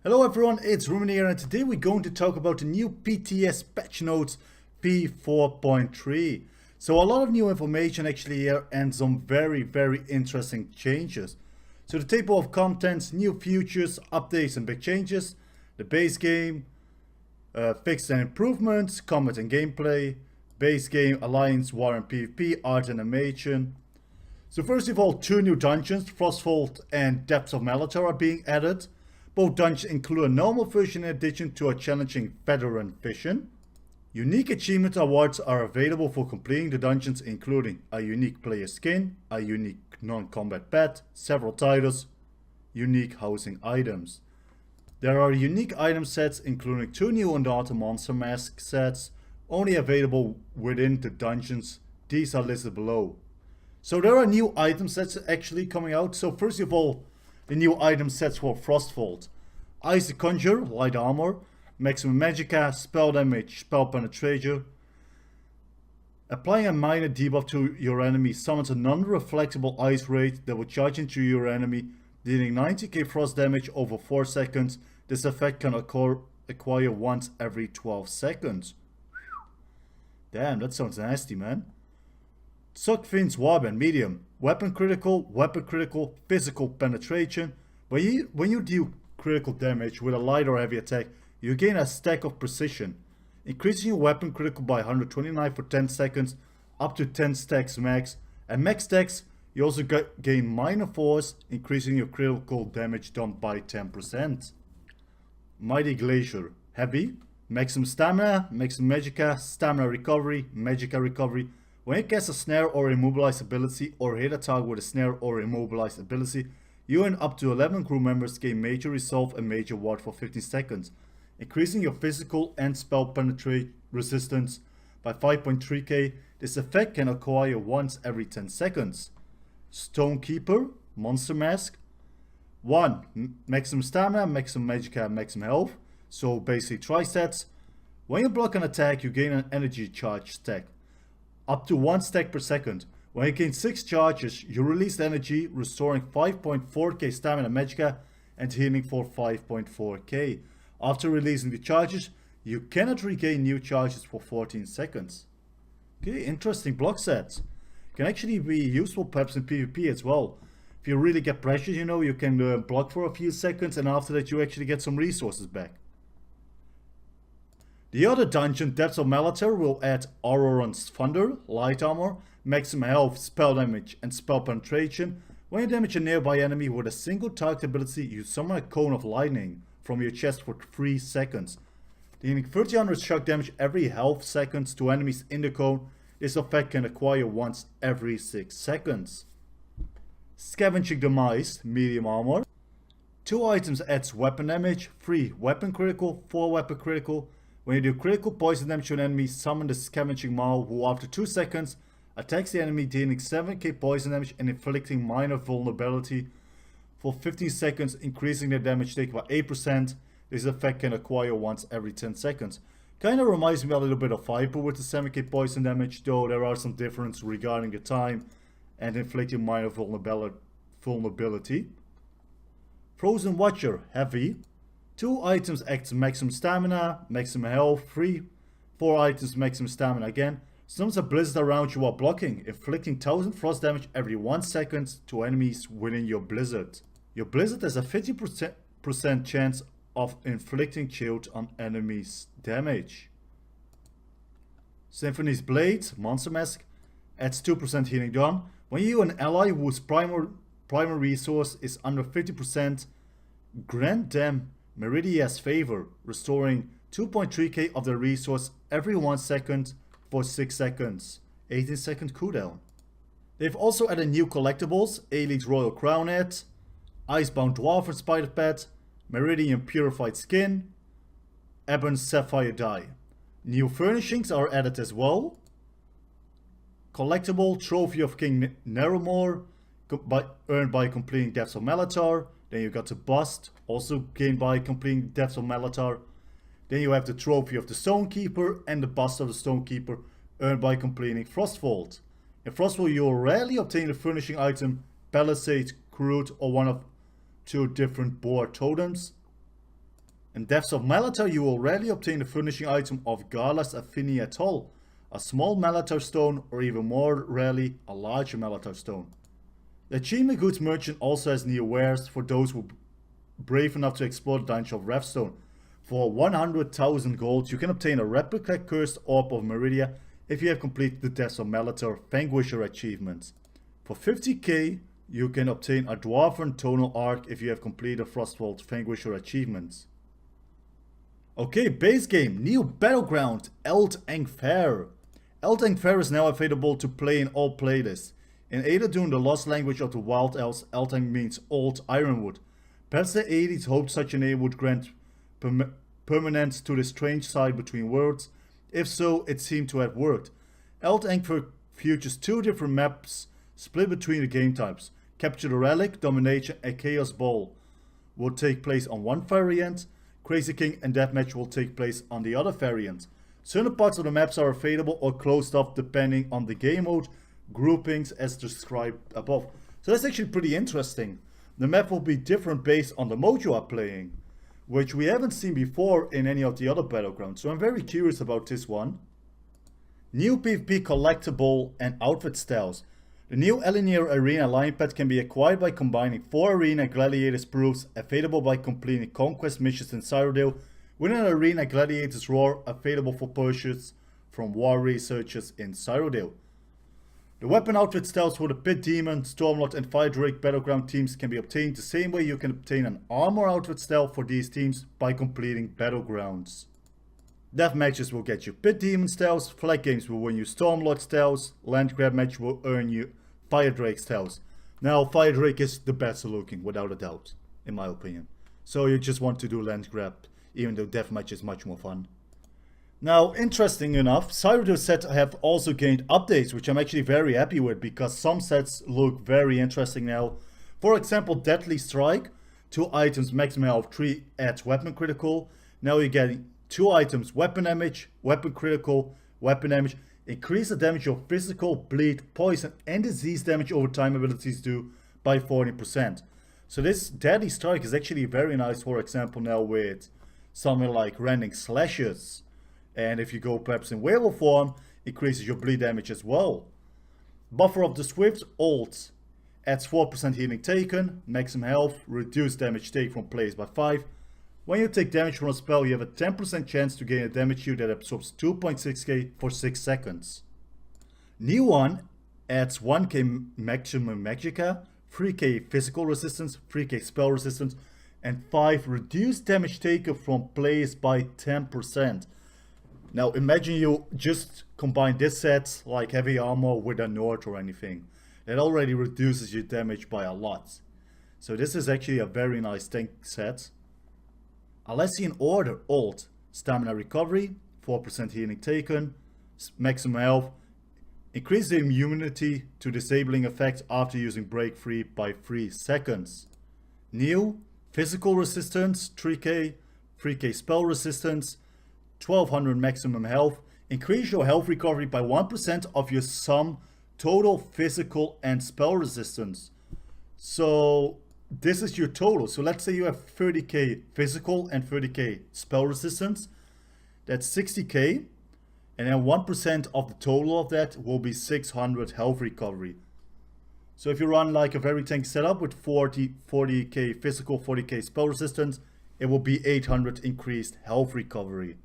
Hello everyone, it's Ruben here, and today we're going to talk about the new PTS patch notes v4.3. So a lot of new information actually here and some very interesting changes. So the table of contents, new features, updates and big changes, the base game, fixed and improvements, combat and gameplay, base game, alliance, war and PvP, art and animation. So first of all, two new dungeons, Frostvault and Depths of Malatar, are being added. Both dungeons include a normal version in addition to a challenging veteran vision. Unique achievement awards are available for completing the dungeons, including a unique player skin, a unique non-combat pet, several titles, unique housing items. There are unique item sets including two new Undaunted Monster Mask sets, only available within the dungeons. These are listed below. So there are new item sets actually coming out. So first of all, the new item sets for Frostvault. Ice the Conjure, light armor, maximum magicka, spell damage, spell penetration. Applying a minor debuff to your enemy summons a non-reflectable ice rate that will charge into your enemy, dealing 90k frost damage over 4 seconds. This effect can acquire once every 12 seconds. Damn, that sounds nasty, man. Suckfin's Warband, medium. Weapon critical, physical penetration. When you deal critical damage with a light or heavy attack, you gain a stack of precision, increasing your weapon critical by 129 for 10 seconds, up to 10 stacks max. At max stacks, you also gain minor force, increasing your critical damage done by 10%. Mighty Glacier, heavy. Maximum stamina, maximum magicka, stamina recovery, magicka recovery. When you cast a snare or immobilize ability or hit a target with a snare or immobilized ability, you and up to 11 crew members gain major resolve and major ward for 15 seconds, increasing your physical and spell penetrate resistance by 5.3k. This effect can acquire once every 10 seconds. Stonekeeper, Monster Mask. 1. Maximum stamina, maximum magicka, maximum health. So basically tri-stats. When you block an attack, you gain an energy charge stack, up to 1 stack per second. When you gain 6 charges, you release energy, restoring 5.4k stamina magicka and healing for 5.4k. After releasing the charges, you cannot regain new charges for 14 seconds. Okay, interesting block sets. Can actually be useful perhaps in PvP as well. If you really get pressured, you know, you can block for a few seconds and after that you actually get some resources back. The other dungeon, Depths of Malatar, will add Auroran's Thunder, light armor, maximum health, spell damage and spell penetration. When you damage a nearby enemy with a single target ability, you summon a cone of lightning from your chest for 3 seconds, dealing 1300 shock damage every half seconds to enemies in the cone. This effect can acquire once every 6 seconds. Scavenging Demise, medium armor. 2 items adds weapon damage, 3 weapon critical, 4 weapon critical. When you do critical poison damage to an enemy, summon the Scavenging Maul, who after 2 seconds attacks the enemy, dealing 7k poison damage and inflicting minor vulnerability for 15 seconds, increasing their damage taken by 8%. This effect can acquire once every 10 seconds. Kinda reminds me a little bit of Viper with the 7k poison damage, though there are some differences regarding the time and inflicting minor vulnerability. Frozen Watcher, heavy. 2 items acts maximum stamina, maximum health, 4 items maximum stamina again. Summons a blizzard around you while blocking, inflicting 1000 frost damage every 1 second to enemies within your blizzard. Your blizzard has a 50% chance of inflicting shield on enemies damage. Symphony's Blade, Monster Mask, adds 2% healing done. When you an ally whose primary resource is under 50%, grant them Meridia's Favor, restoring 2.3k of the resource every 1 second for 6 seconds. 18 second cooldown. They've also added new collectibles, A-League's Royal Crown Hat, Icebound Dwarven Spider Pet, Meridian Purified Skin, Ebon Sapphire Die. New furnishings are added as well. Collectible Trophy of King Narumor, earned by completing Depths of Malatar. Then you got the bust, also gained by completing Depths of Malatar. Then you have the Trophy of the Stonekeeper and the bust of the Stonekeeper, earned by completing Frostvault. In Frostvault you will rarely obtain the furnishing item Palisade, Crude or one of 2 different boar totems. In Depths of Malatar, you will rarely obtain the furnishing item of Gala's Affini at all, a small Malatar stone, or even more rarely, a larger Malatar stone. The Achievement Goods Merchant also has new wares for those who are brave enough to explore the Dungeon of Wrathstone. For 100,000 gold, you can obtain a replica Cursed Orb of Meridia if you have completed the Depths of Malatar Vanquisher achievements. For 50k, you can obtain a Dwarven Tonal Arc if you have completed Frostvault Vanquisher achievements. Okay, base game, new battleground, Eldengfair. Eldengfair is now available to play in all playlists. In Eidolon, the lost language of the Wild Elves, Eldeng means Old Ironwood. Perhaps the 80s hoped such a name would grant permanence to the strange side between worlds. If so, it seemed to have worked. Eldengfair features two different maps split between the game types. Capture the Relic, Domination and Chaos Ball will take place on one variant. Crazy King and Deathmatch will take place on the other variant. Certain parts of the maps are available or closed off depending on the game mode groupings as described above. So that's actually pretty interesting. The map will be different based on the mode you are playing, which we haven't seen before in any of the other battlegrounds. So I'm very curious about this one. New PvP collectible and outfit styles. The new Elinir Arena Lion Pet can be acquired by combining 4 Arena Gladiators proofs available by completing conquest missions in Cyrodiil with an Arena Gladiators Roar available for purchase from war researchers in Cyrodiil. The weapon outfit styles for the Pit Demon, Stormlord and Fire Drake battleground teams can be obtained the same way you can obtain an armor outfit style for these teams by completing battlegrounds. Death matches will get you Pit Demon styles, Flag games will win you Stormlord styles, Land Grab match will earn you Fire Drake styles. Now Fire Drake is the better looking, without a doubt, in my opinion. So you just want to do Land Grab, even though Deathmatch is much more fun. Now, interesting enough, Cyrodiil sets have also gained updates, which I'm actually very happy with because some sets look very interesting now. For example, Deadly Strike, 2 items, maximum health, 3 adds weapon critical. Now you're getting 2 items, weapon damage, weapon critical, weapon damage. Increase the damage of physical, bleed, poison and disease damage over time abilities do by 40%. So this Deadly Strike is actually very nice, for example, now with something like Rending Slashes. And if you go perhaps in werewolf form, increases your bleed damage as well. Buffer of the Swift, Ult, adds 4% healing taken, maximum health, reduced damage taken from players by 5. When you take damage from a spell, you have a 10% chance to gain a damage shield that absorbs 2.6k for 6 seconds. New one adds 1k maximum magicka, 3k physical resistance, 3k spell resistance, and 5 reduced damage taken from players by 10%. Now imagine you just combine this set like heavy armor with a Nord or anything. That already reduces your damage by a lot. So this is actually a very nice tank set. Alessian Order Ult, Stamina Recovery, 4% healing taken, maximum health, increase the immunity to disabling effects after using Break Free by 3 seconds. New, Physical Resistance, 3k, 3k Spell Resistance, 1200 maximum health, increase your health recovery by 1% of your sum total physical and spell resistance. So this is your total. So let's say you have 30k physical and 30k spell resistance. That's 60k. And then 1% of the total of that will be 600 health recovery. So if you run like a very tank setup with 40k physical, 40k spell resistance, it will be 800 increased health recovery.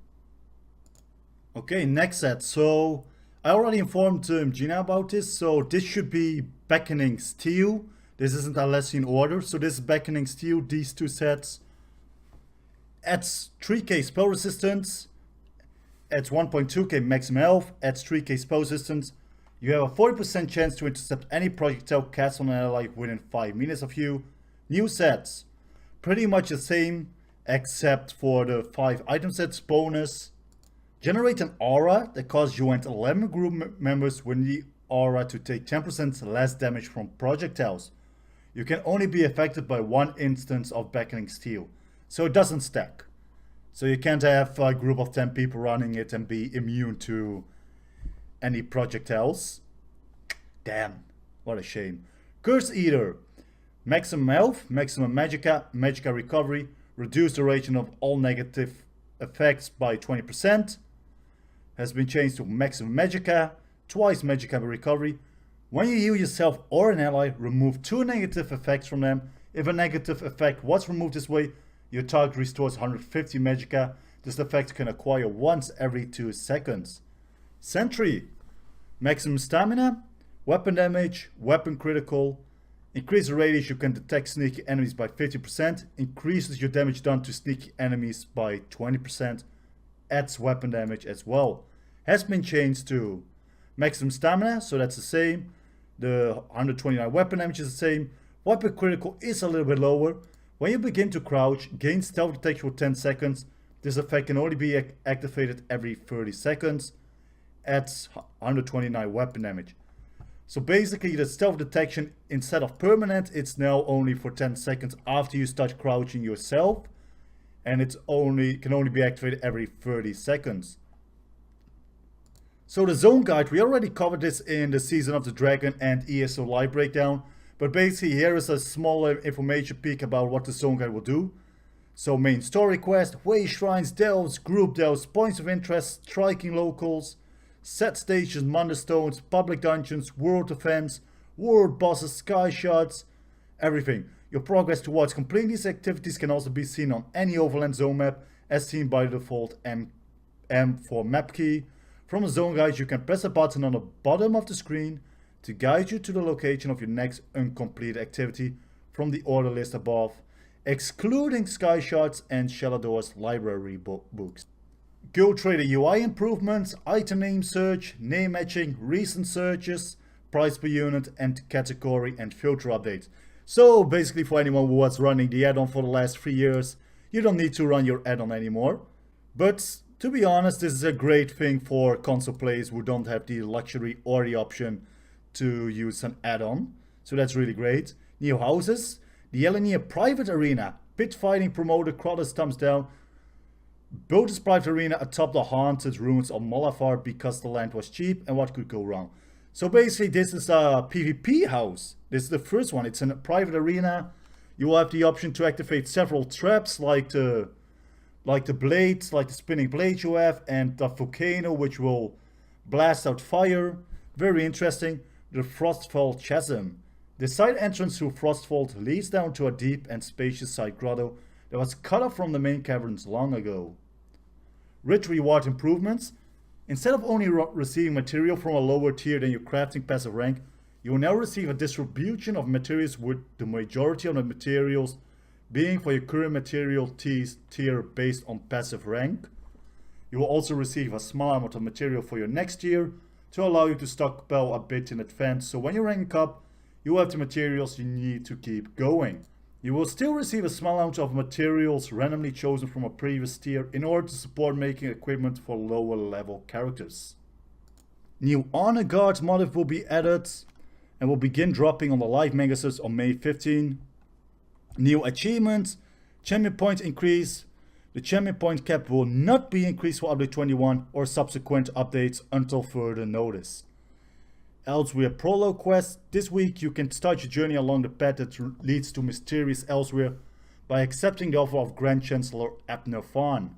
Okay, next set. So I already informed Gina about this. So this should be Beckoning Steel. This isn't Alessian Order. So this is Beckoning Steel. These two sets adds 3k spell resistance, adds 1.2k maximum health, adds 3k spell resistance. You have a 40% chance to intercept any projectile cast on an ally within 5 meters of you. New sets, pretty much the same except for the 5 item sets bonus. Generate an aura that causes you and 11 group members within the aura to take 10% less damage from projectiles. You can only be affected by 1 instance of Beckoning Steel, so it doesn't stack. So you can't have a group of 10 people running it and be immune to any projectiles. Damn, what a shame. Curse Eater, maximum health, maximum magicka, magicka recovery, reduced duration of all negative effects by 20%. Has been changed to maximum magicka, twice magicka recovery. When you heal yourself or an ally, remove 2 negative effects from them. If a negative effect was removed this way, your target restores 150 magicka. This effect can acquire once every 2 seconds. Sentry. Maximum stamina, weapon damage, weapon critical. Increase the radius you can detect sneaky enemies by 50%. Increases your damage done to sneaky enemies by 20%. Adds weapon damage as well. Has been changed to maximum stamina, so that's the same. The 129 weapon damage is the same. Weapon critical is a little bit lower. When you begin to crouch, gain stealth detection for 10 seconds. This effect can only be activated every 30 seconds. Adds 129 weapon damage. So basically the stealth detection, instead of permanent, it's now only for 10 seconds after you start crouching yourself. And can only be activated every 30 seconds. So the zone guide, we already covered this in the Season of the Dragon and ESO live breakdown. But basically here is a smaller information peek about what the zone guide will do. So main story quest, way shrines, delves, group delves, points of interest, striking locals, set stations, Monderstones, public dungeons, world events, world bosses, sky shots, everything. Your progress towards completing these activities can also be seen on any overland zone map, as seen by the default M4 map key. From the zone guide, you can press a button on the bottom of the screen to guide you to the location of your next uncompleted activity from the order list above, excluding sky shots and Shelador's library books. Go Trader UI improvements, item name search, name matching, recent searches, price per unit, and category and filter updates. So basically for anyone who was running the add-on for the last 3 years, you don't need to run your add-on anymore. But to be honest, this is a great thing for console players who don't have the luxury or the option to use an add-on. So that's really great. New houses, the Elenir private arena, pit fighting promoted, Crotus thumbs down. Built this private arena atop the haunted ruins of Molafar because the land was cheap, and what could go wrong? So basically this is a PvP house. This is the first one. It's in a private arena. You will have the option to activate several traps like the blades, like the spinning blade you have, and the volcano which will blast out fire. Very interesting. The Frostfall Chasm. The side entrance to Frostfall leads down to a deep and spacious side grotto that was cut off from the main caverns long ago. Rich reward improvements. Instead of only receiving material from a lower tier than your crafting passive rank, you will now receive a distribution of materials with the majority of the materials being for your current material tier based on passive rank. You will also receive a small amount of material for your next tier to allow you to stockpile a bit in advance, so when you rank up, you have the materials you need to keep going. You will still receive a small amount of materials randomly chosen from a previous tier in order to support making equipment for lower level characters. New Honor Guard motif will be added and will begin dropping on the live megasets on May 15. New achievements, champion point increase. The champion point cap will not be increased for update 21 or subsequent updates until further notice. Elsewhere prologue quest. This week you can start your journey along the path that leads to mysterious Elsewhere by accepting the offer of Grand Chancellor Abner Farn.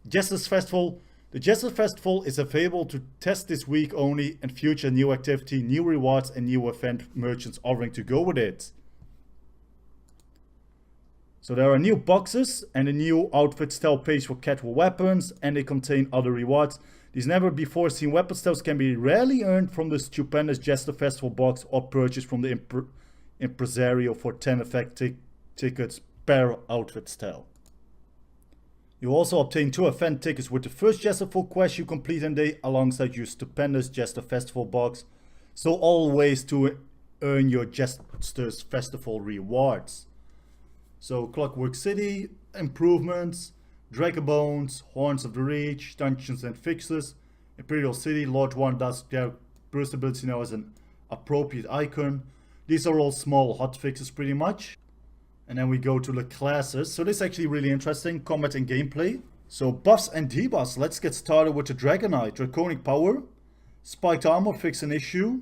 Jesters Festival. The Jesters Festival is available to test this week only, and future new activity, new rewards and new event merchants offering to go with it. So there are new boxes and a new outfit style page for casual weapons, and they contain other rewards. These never before seen weapon styles can be rarely earned from the stupendous Jester Festival box or purchased from the Impresario for 10 effect tickets per outfit style. You also obtain 2 event tickets with the first Jester Full quest you complete in day alongside your stupendous Jester Festival box. So all ways to earn your Jester's Festival rewards. So Clockwork City, improvements, Dragon Bones, Horns of the Reach, Dungeons and Fixes, Imperial City, Lord 1 does their burst ability now as an appropriate icon. These are all small hotfixes pretty much. And then we go to the classes. So this is actually really interesting, combat and gameplay. So buffs and debuffs. Let's get started with the Dragon Knight. Draconic Power, Spiked Armor, fix an issue.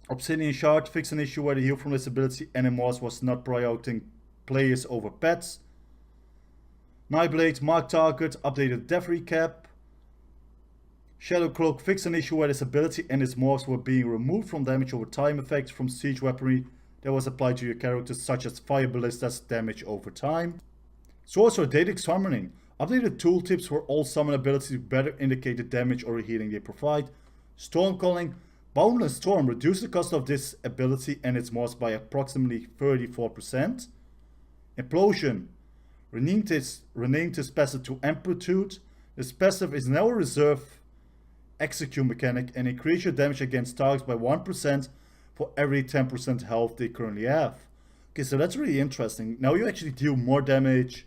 Obsidian Shard, fix an issue where the heal from this ability Animals was not prioritizing players over pets. Nightblade, mark target, updated death recap. Shadow Cloak fixed an issue where this ability and its morphs were being removed from damage over time effects from siege weaponry that was applied to your characters, such as Fire Ballista's damage over time. Sorcerer Daedric Summoning. Updated tooltips for all summon abilities to better indicate the damage or healing they provide. Storm Calling. Boundless Storm. Reduce the cost of this ability and its morphs by approximately 34%. Implosion. Renamed this passive to Amplitude. This passive is now a reserve execute mechanic and increase your damage against targets by 1% for every 10% health they currently have. Okay, so that's really interesting. Now you actually deal more damage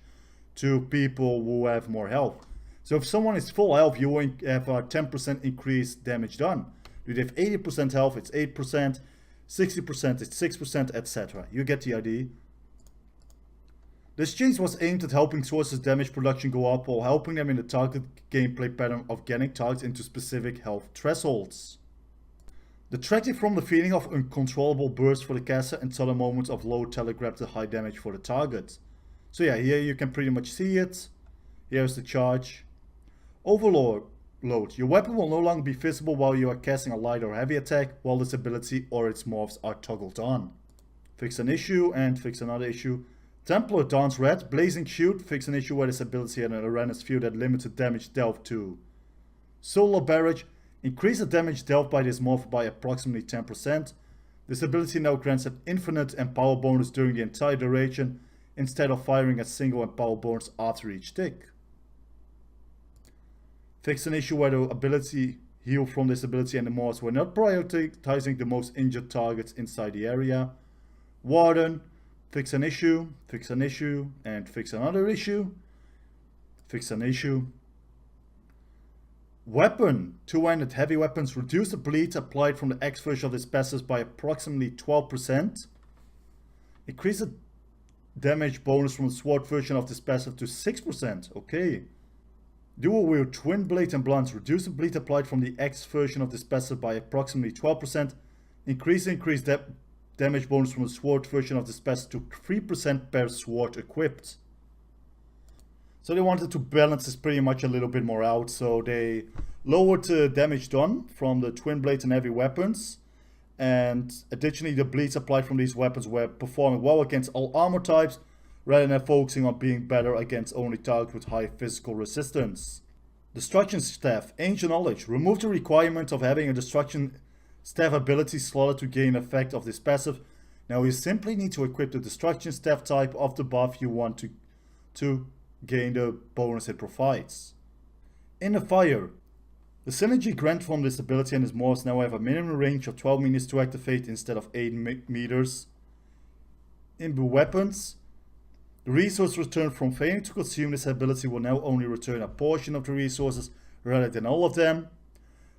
to people who have more health. So if someone is full health, you will have a 10% increased damage done. If they have 80% health, it's 8%, 60%, it's 6%, etc. You get the idea. This change was aimed at helping sources' damage production go up while helping them in the targeted gameplay pattern of getting targets into specific health thresholds. Detracting from the feeling of uncontrollable bursts for the caster and sudden moments of low telegraphed high damage for the target. So yeah, here you can pretty much see it. Here's the charge. Overload. Your weapon will no longer be visible while you are casting a light or heavy attack while this ability or its morphs are toggled on. Fix an issue and fix another issue. Templar Dance Red, Blazing Shoot, fix an issue where this ability had an awareness view that limited damage dealt to. Solar Barrage, increase the damage dealt by this morph by approximately 10%. This ability now grants an infinite empower bonus during the entire duration, instead of firing a single empower bonus after each tick. Fix an issue where the ability heal from this ability and the morphs were not prioritizing the most injured targets inside the area. Warden, fix an issue, and fix another issue. Fix an issue. Weapon. Two-handed heavy weapons reduce the bleed applied from the X version of this passive by approximately 12%. Increase the damage bonus from the sword version of this passive to 6%. Okay. Dual wield twin blade and blunts reduce the bleed applied from the X version of this passive by approximately 12%. Increase damage bonus from the sword version of this passive to 3% per sword equipped. So they wanted to balance this pretty much a little bit more out. So they lowered the damage done from the twin blades and heavy weapons. And additionally, the bleeds applied from these weapons were performing well against all armor types, rather than focusing on being better against only targets with high physical resistance. Destruction Staff, Ancient Knowledge. Remove the requirement of having a Destruction Staff ability slotted to gain effect of this passive. Now you simply need to equip the Destruction Staff type of the buff you want to gain the bonus it provides. In the Fire. The synergy grant from this ability and its morphs now have a minimum range of 12 meters to activate instead of 8 meters. In the Weapons. The resource returned from failing to consume this ability will now only return a portion of the resources rather than all of them.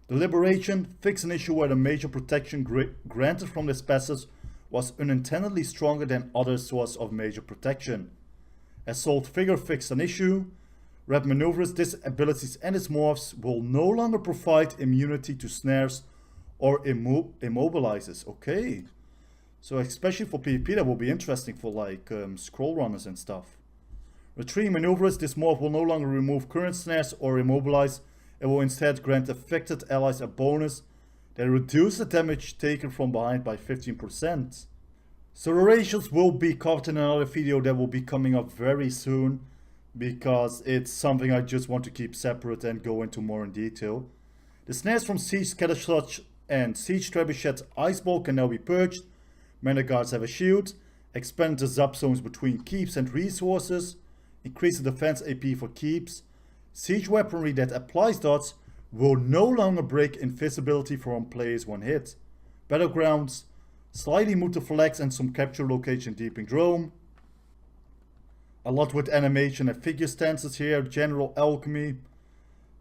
The Liberation. Fix an issue where the major protection granted from this passive was unintendedly stronger than other sources of major protection. Assault Figure. Fix an issue. Red Maneuvers. This abilities and its morphs will no longer provide immunity to snares or immobilizes. Okay. So especially for PvP that will be interesting for like scroll runners and stuff. Retreat Maneuvers. This morph will no longer remove current snares or immobilize. It will instead grant affected allies a bonus that reduces the damage taken from behind by 15%. So the ratios will be covered in another video that will be coming up very soon, because it's something I just want to keep separate and go into more in detail. The snares from Siege Scattershot and Siege Trebuchet Ice Ball can now be purged. Mana guards have a shield. Expand the zap zones between keeps and resources. Increase the defense AP for keeps. Siege weaponry that applies dots will no longer break invisibility from players one hit. Battlegrounds. Slightly move the flags and some capture location deep in Drome. A lot with animation and figure stances here. General alchemy.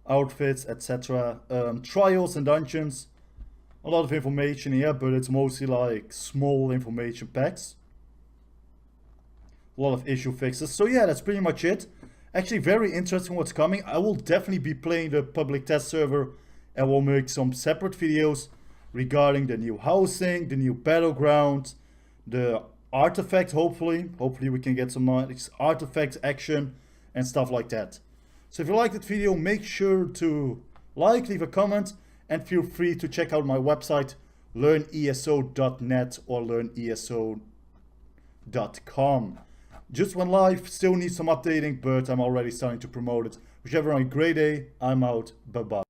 Outfits, etc. Trials and dungeons. A lot of information here, but it's mostly like small information packs. A lot of issue fixes. So yeah, that's pretty much it. Actually very interesting what's coming. I will definitely be playing the public test server and will make some separate videos regarding the new housing, the new battleground, the artifact hopefully. Hopefully we can get some nice artifact action and stuff like that. So if you liked that video, make sure to like, leave a comment, and feel free to check out my website, learneso.net or learneso.com. Just Went Live still needs some updating, but I'm already starting to promote it. Wish everyone a great day. I'm out. Bye-bye.